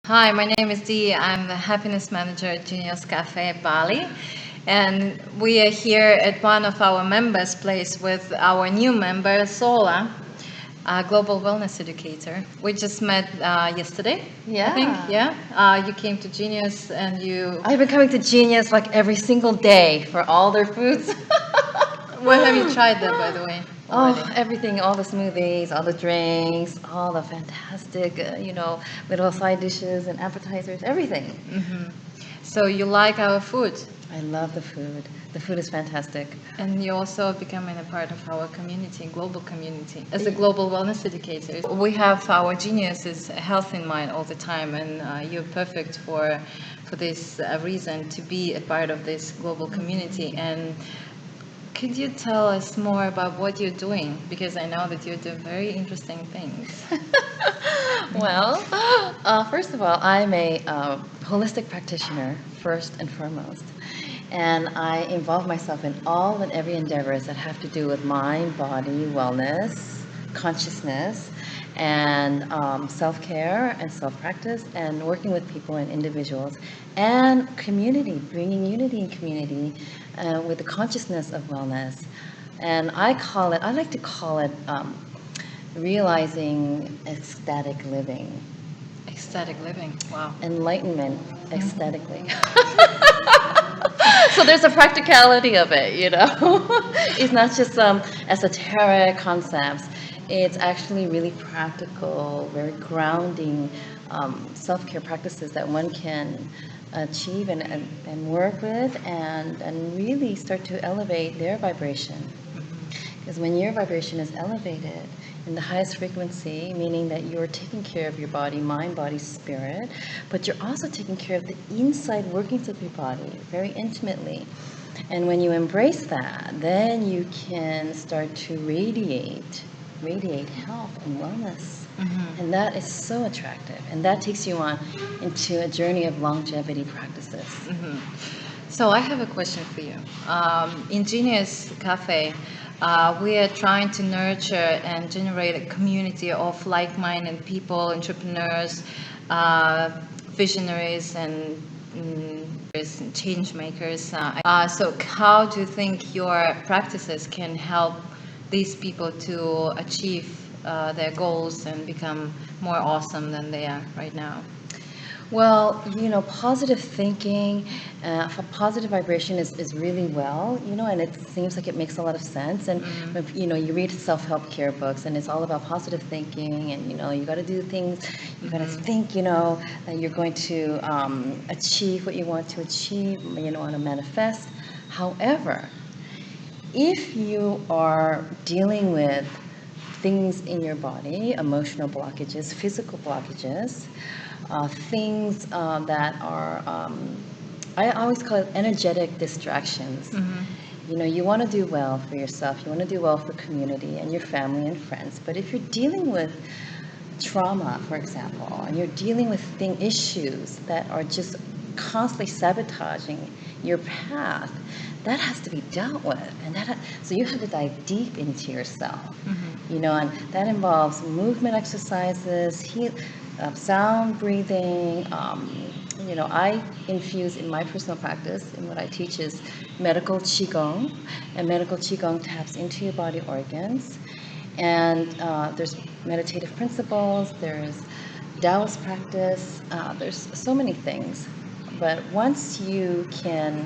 Hi, my name is Dee. I'm the happiness manager at Genius Cafe Bali. And we are here at one of our members' place with our new member, Solla, a global wellness educator. We just met yesterday, I think. Yeah. You came to Genius and you. I've been coming to Genius like every single day for all their foods. What have you tried there, by the way? Oh, everything, all the smoothies, all the drinks, all the fantastic, little side dishes and appetizers, everything. So you like our food? I love the food. The food is fantastic. And you're also becoming a part of our community, global community, as a global wellness educator. We have our geniuses' health in mind all the time, and you're perfect for this reason to be a part of this global community. And could you tell us more about what you're doing? Because I know that you're doing very interesting things. Well, first of all, I'm a holistic practitioner, first and foremost. And I involve myself in all and every endeavors that have to do with mind, body, wellness, consciousness, and self-care and self-practice, and working with people and individuals, and community, bringing unity in community with the consciousness of wellness. And I like to call it realizing ecstatic living. Ecstatic living, wow. Enlightenment aesthetically. So there's a practicality of it, It's not just some esoteric concepts. It's actually really practical, very grounding self-care practices that one can achieve and work with and really start to elevate their vibration. Because when your vibration is elevated in the highest frequency, meaning that you're taking care of your body, mind, body, spirit, but you're also taking care of the inside workings of your body very intimately. And when you embrace that, then you can start to radiate health and wellness. And that is so attractive. And that takes you on into a journey of longevity practices. So I have a question for you. In Genius Cafe, we are trying to nurture and generate a community of like-minded people, entrepreneurs, visionaries, and change makers. So how do you think your practices can help these people to achieve their goals and become more awesome than they are right now? Well, positive thinking, positive vibration is really well, and it seems like it makes a lot of sense. And, you read self-help care books and it's all about positive thinking and, you got to do things, you got to think, that you're going to achieve what you want to achieve, want to manifest. However, if you are dealing with things in your body, emotional blockages, physical blockages, things that are, I always call it energetic distractions. You want to do well for yourself, you want to do well for community and your family and friends, but if you're dealing with trauma, for example, and you're dealing with issues that are just constantly sabotaging your path, that has to be dealt with, and so you have to dive deep into yourself, and that involves movement exercises, sound breathing. I infuse in my personal practice, and what I teach is medical qigong, and medical qigong taps into your body organs, and there's meditative principles, there's Taoist practice, there's so many things. But once you can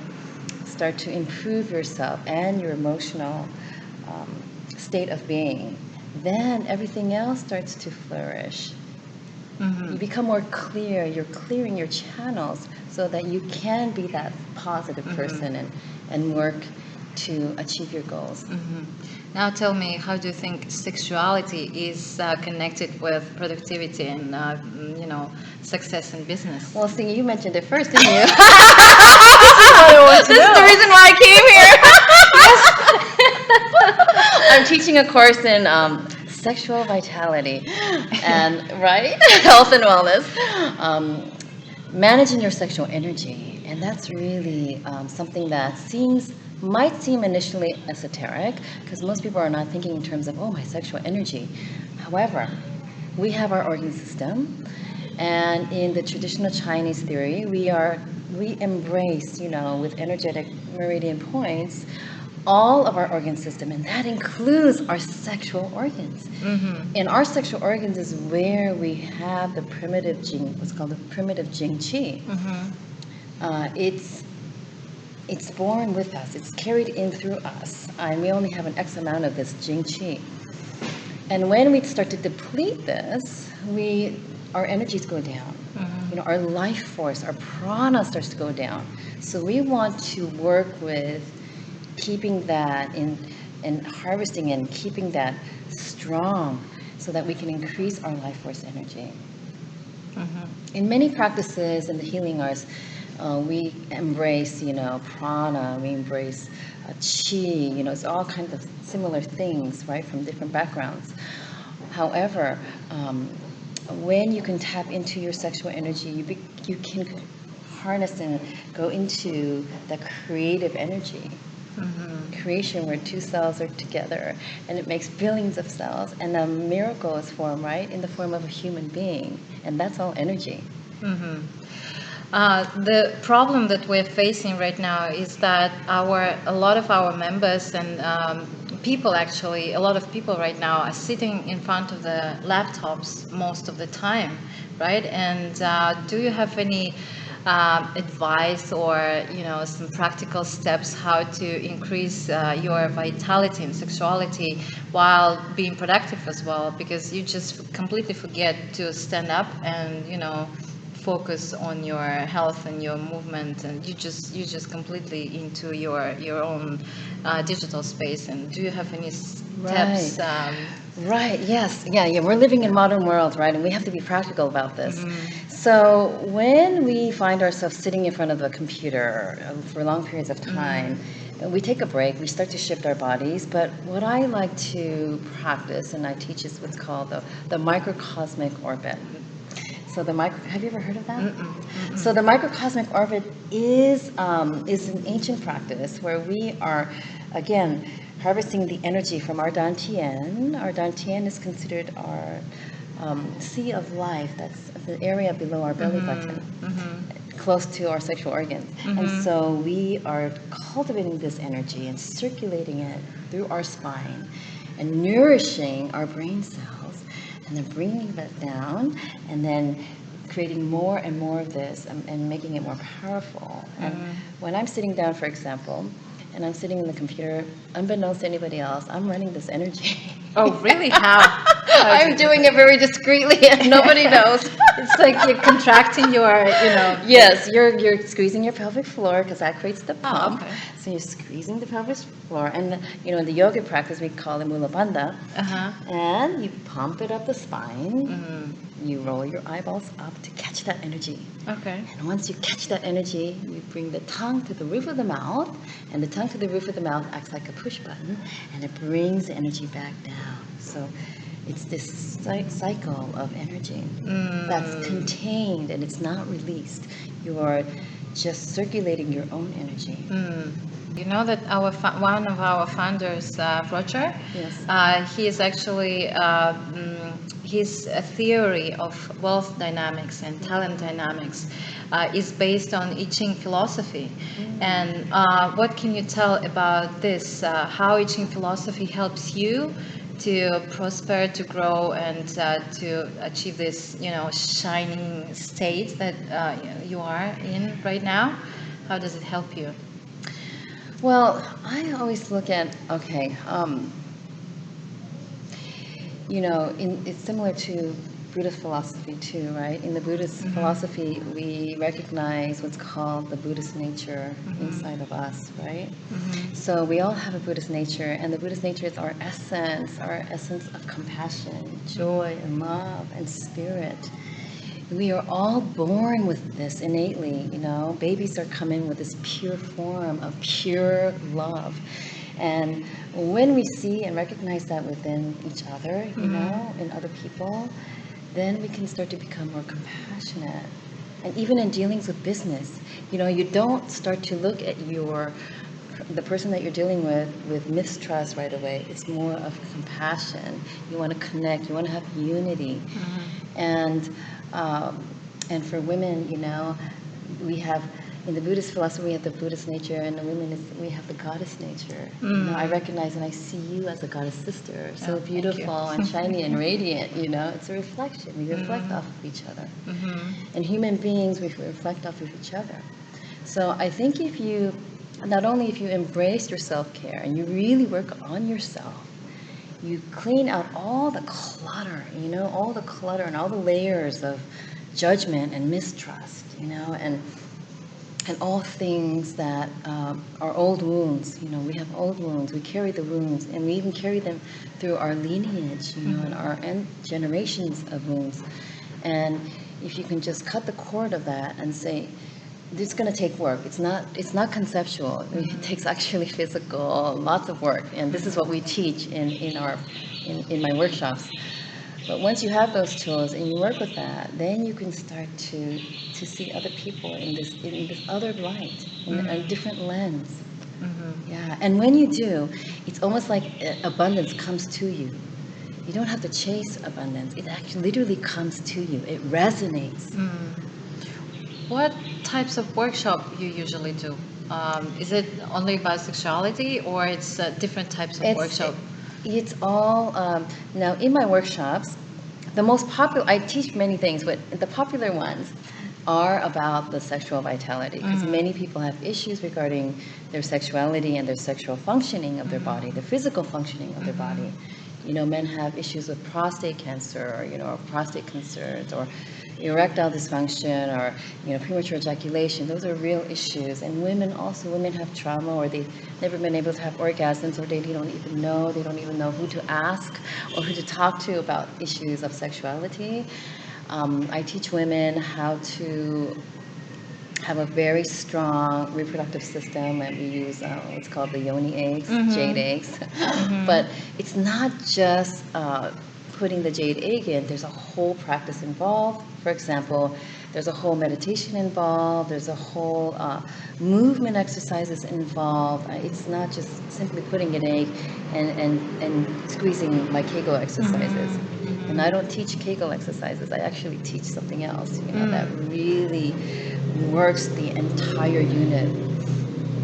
start to improve yourself and your emotional state of being, then everything else starts to flourish. You become more clear, you're clearing your channels so that you can be that positive person and work to achieve your goals. Now tell me, how do you think sexuality is connected with productivity and success in business? Well, see, you mentioned it first, didn't you? This is the reason why I came here. I'm teaching a course in sexual vitality and health and wellness, managing your sexual energy, and that's really something that might seem initially esoteric because most people are not thinking in terms of my sexual energy. However, we have our organ system, And in the traditional Chinese theory, we embrace, with energetic meridian points, all of our organ system, and that includes our sexual organs. And our sexual organs is where we have the primitive Jing, what's called the primitive Jing Qi. It's born with us. It's carried in through us, and we only have an X amount of this Jing Qi. And when we start to deplete this, our energies go down. Our life force, our prana starts to go down. So we want to work with keeping that and harvesting and keeping that strong so that we can increase our life force energy. In many practices in the healing arts, we embrace, prana, we embrace chi, it's all kinds of similar things, right, from different backgrounds. However, when you can tap into your sexual energy, you can harness and go into the creative energy. Creation, where two cells are together and it makes billions of cells, and a miracle is formed, right, in the form of a human being, and that's all energy. The problem that we're facing right now is that a lot of our members and people, actually, a lot of people right now are sitting in front of the laptops most of the time, right? And do you have any advice or some practical steps how to increase your vitality and sexuality while being productive as well? Because you just completely forget to stand up and focus on your health and your movement, and you just completely into your own digital space. And do you have any steps? Right, yes. Yeah, we're living in modern world, right? And we have to be practical about this. So when we find ourselves sitting in front of a computer for long periods of time, we take a break, we start to shift our bodies. But what I like to practice, and I teach, is what's called the microcosmic orbit. So have you ever heard of that? So the microcosmic orbit is an ancient practice where we are, again, harvesting the energy from our dantian. Our dantian is considered our sea of life. That's the area below our belly button, close to our sexual organs. And so we are cultivating this energy and circulating it through our spine and nourishing our brain cells, and then bringing that down, and then creating more and more of this and making it more powerful. And when I'm sitting down, for example, and I'm sitting in the computer, unbeknownst to anybody else, I'm running this energy. Oh, really? How I'm doing it very discreetly, and nobody knows. It's like you're contracting your, Yes, you're squeezing your pelvic floor, because that creates the pump. Oh, okay. So you're squeezing the pelvic floor, and in the yoga practice we call it mula bandha. And you pump it up the spine. You roll your eyeballs up to catch that energy. Okay. And once you catch that energy, you bring the tongue to the roof of the mouth, and the tongue to the roof of the mouth acts like a push button, and it brings the energy back down. So it's this cycle of energy that's contained, and it's not released. You are just circulating your own energy. You know that one of our founders, Roger, Yes. he is actually his theory of wealth dynamics and talent dynamics is based on I Ching philosophy. And what can you tell about this? How I Ching philosophy helps you to prosper, to grow, and to achieve this, shining state that you are in right now? How does it help you? Well, I always look at, it's similar to Buddhist philosophy too, right? In the Buddhist philosophy, we recognize what's called the Buddhist nature inside of us, right? So we all have a Buddhist nature, and the Buddhist nature is our essence of compassion, joy, and love, and spirit. We are all born with this innately, Babies are coming with this pure form of pure love. And when we see and recognize that within each other, in other people, then we can start to become more compassionate. And even in dealings with business, you don't start to look at the person that you're dealing with mistrust right away. It's more of compassion. You want to connect. You want to have unity. And And for women, we have, in the Buddhist philosophy, we have the Buddhist nature, and the women, we have the goddess nature. I recognize and I see you as a goddess sister, so beautiful and shiny and radiant. It's a reflection. We reflect off of each other. And human beings, we reflect off of each other. So I think not only if you embrace your self-care and you really work on yourself, you clean out all the clutter, all the clutter and all the layers of judgment and mistrust, and all things that are old wounds. We have old wounds. We carry the wounds, and we even carry them through our lineage, and our generations of wounds. And if you can just cut the cord of that and say, this is going to take work. It's not conceptual. It takes actually physical, lots of work. And this is what we teach in my workshops. But once you have those tools and you work with that, then you can start to see other people in this other light, in a different lens. Yeah. And when you do, it's almost like abundance comes to you. You don't have to chase abundance. It actually literally comes to you. It resonates. What types of workshop you usually do? Is it only about sexuality, or it's different types of workshop? It's all, now in my workshops, the most popular, I teach many things, but the popular ones are about the sexual vitality, because many people have issues regarding their sexuality and their sexual functioning of their body, the physical functioning of their body. Men have issues with prostate cancer, or prostate concerns, or erectile dysfunction, or premature ejaculation. Those are real issues. And women have trauma, or they've never been able to have orgasms, or they don't even know who to ask or who to talk to about issues of sexuality. I teach women how to have a very strong reproductive system, and we use what's called the yoni eggs, jade eggs. But it's not just putting the jade egg in. There's a whole practice involved. For example, there's a whole meditation involved. There's a whole movement exercises involved. It's not just simply putting an egg and squeezing my Kegel exercises. And I don't teach Kegel exercises. I actually teach something else, that really works the entire unit.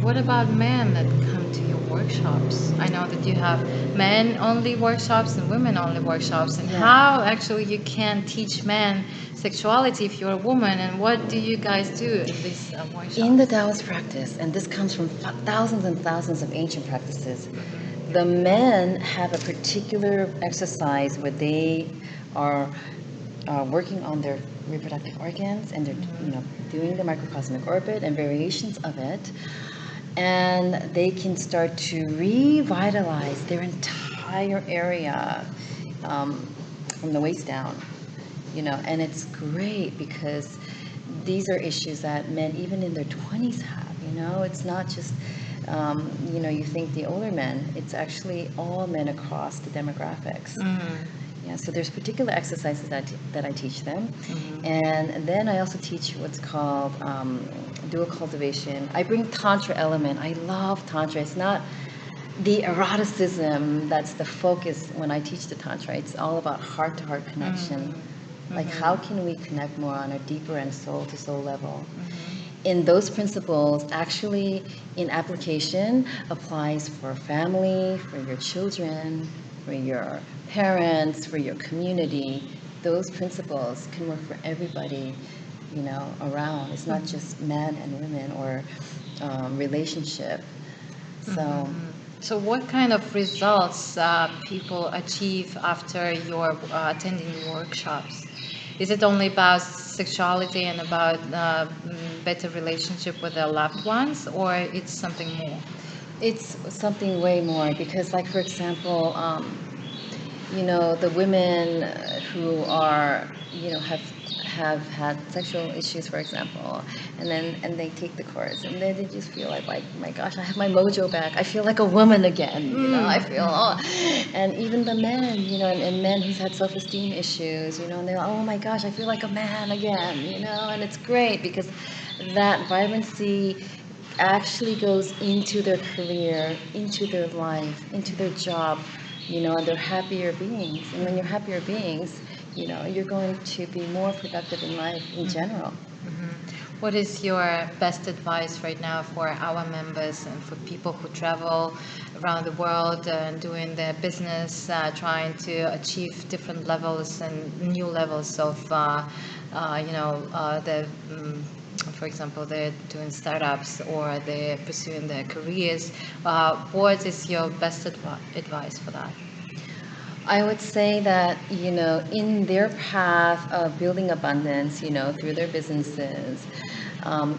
What about men that come to your workshops? I know that you have men-only workshops and women-only workshops. And how actually you can teach men sexuality if you're a woman, and what do you guys do in these workshops? In the Taoist practice, and this comes from thousands and thousands of ancient practices, the men have a particular exercise where they are working on their reproductive organs, and they're doing the microcosmic orbit and variations of it, and they can start to revitalize their entire area from the waist down, and it's great because these are issues that men even in their 20s have. It's not just you think the older men, it's actually all men across the demographics. Yeah, so there's particular exercises that I teach them. And then I also teach what's called dual cultivation. I bring Tantra element. I love Tantra. It's not the eroticism that's the focus when I teach the Tantra. It's all about heart-to-heart connection. Like, how can we connect more on a deeper and soul-to-soul level? In those principles, actually, in application, applies for family, for your children, for your parents, for your community. Those principles can work for everybody, around. It's not just men and women or relationship. So what kind of results people achieve after you're attending the workshops? Is it only about sexuality and about better relationship with their loved ones, or it's something more? It's something way more, because, like, for example, the women who are, have had sexual issues, for example, and they take the course, and then they just feel like, oh my gosh, I have my mojo back. I feel like a woman again. I feel, and even the men, and men who's had self-esteem issues, and they're, oh my gosh, I feel like a man again, and it's great because that vibrancy actually goes into their career, into their life, into their job, and they're happier beings. And when you're happier beings, you're going to be more productive in life in general. What is your best advice right now for our members and for people who travel around the world and doing their business, trying to achieve different levels and new levels of, for example, they're doing startups or they're pursuing their careers. What is your best advice for that? I would say that, in their path of building abundance, through their businesses,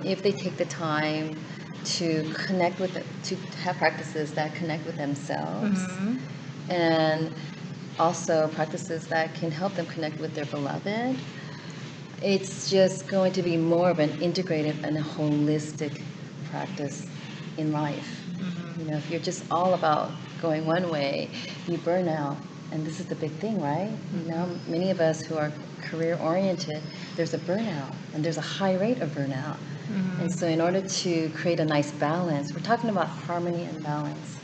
if they take the time to to have practices that connect with themselves, and also practices that can help them connect with their beloved, it's just going to be more of an integrated and a holistic practice in life. If you're just all about going one way, you burn out. And this is the big thing, right? Many of us who are career-oriented, there's a burnout, and there's a high rate of burnout. And so in order to create a nice balance, we're talking about harmony and balance.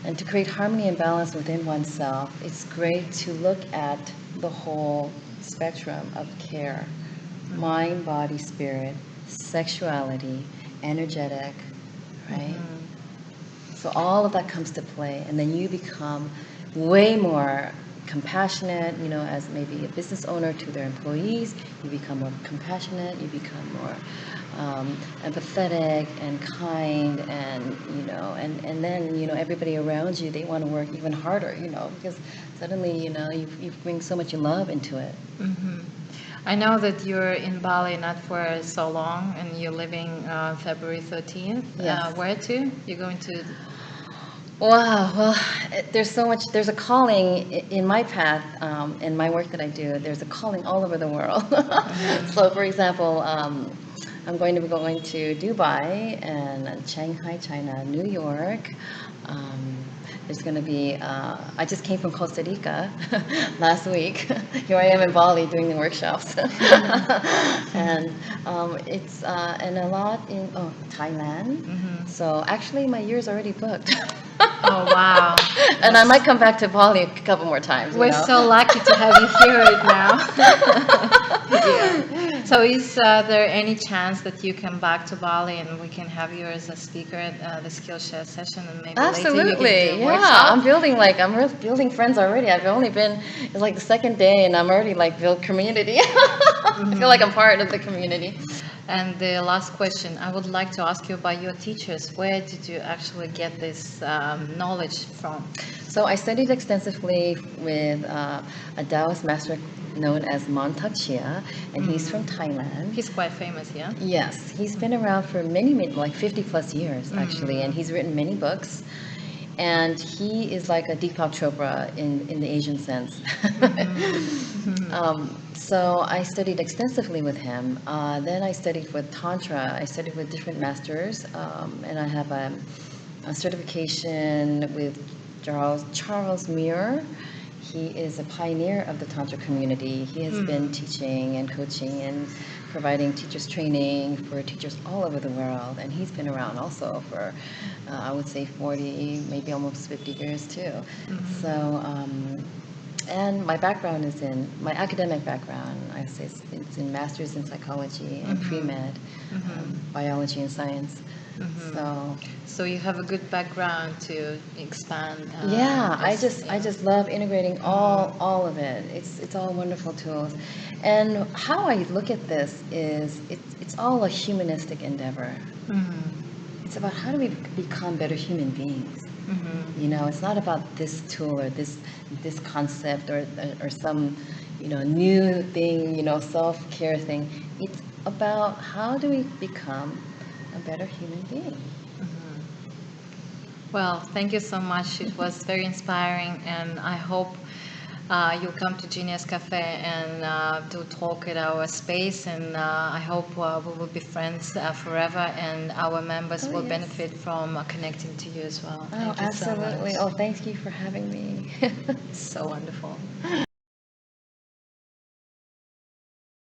And to create harmony and balance within oneself, it's great to look at the whole spectrum of care. Mind, body, spirit, sexuality, energetic, right? So all of that comes to play, and then you become way more compassionate, as maybe a business owner to their employees. You become more compassionate, you become more empathetic and kind, and and then everybody around you, they want to work even harder, because suddenly you bring so much love into it. I know that you're in Bali not for so long, and you're leaving February 13th. Yes. Where to? You're going to... Wow, well, there's so much, there's a calling in my path, in my work that I do, there's a calling all over the world. So, for example, I'm going to be going to Dubai and Shanghai, China, New York. There's going to be, I just came from Costa Rica last week. Here I am in Bali doing the workshops. And and a lot in Thailand. So actually my year's already booked. Oh, wow. And I might come back to Bali a couple more times. We're so lucky to have you here right now. Yeah. So is there any chance that you come back to Bali and we can have you as a speaker at the Skillshare session, and maybe Absolutely, later you can do a yeah. workshop? I'm building friends already. I've only been, it's like the second day, and I'm already built community. I feel like I'm part of the community. And the last question, I would like to ask you about your teachers. Where did you actually get this knowledge from? So I studied extensively with a Taoist master known as Montauk Chia, and he's from Thailand. He's quite famous, yeah? Yes, he's been around for like 50 plus years, actually, and he's written many books. And he is like a Deepak Chopra in the Asian sense. So I studied extensively with him. Then I studied with Tantra. I studied with different masters, and I have a certification with Charles Muir. He is a pioneer of the Tantra community. He has been teaching and coaching and providing teachers training for teachers all over the world. And he's been around also for, I would say, 40, maybe almost 50 years too. So, and my background is my academic background, I say it's in master's in psychology and pre-med, biology and science. So you have a good background to expand. Yeah, I just love integrating all of it. It's all wonderful tools. And how I look at this is it's all a humanistic endeavor. It's about how do we become better human beings. It's not about this tool or this concept or some new thing, self-care thing. It's about how do we become a better human being. Well, thank you so much. It was very inspiring, and I hope you'll come to Genius Cafe and do talk at our space, and I hope we will be friends forever, and our members will benefit from connecting to you as well. Thank you absolutely. so much. Thank you for having me. So wonderful.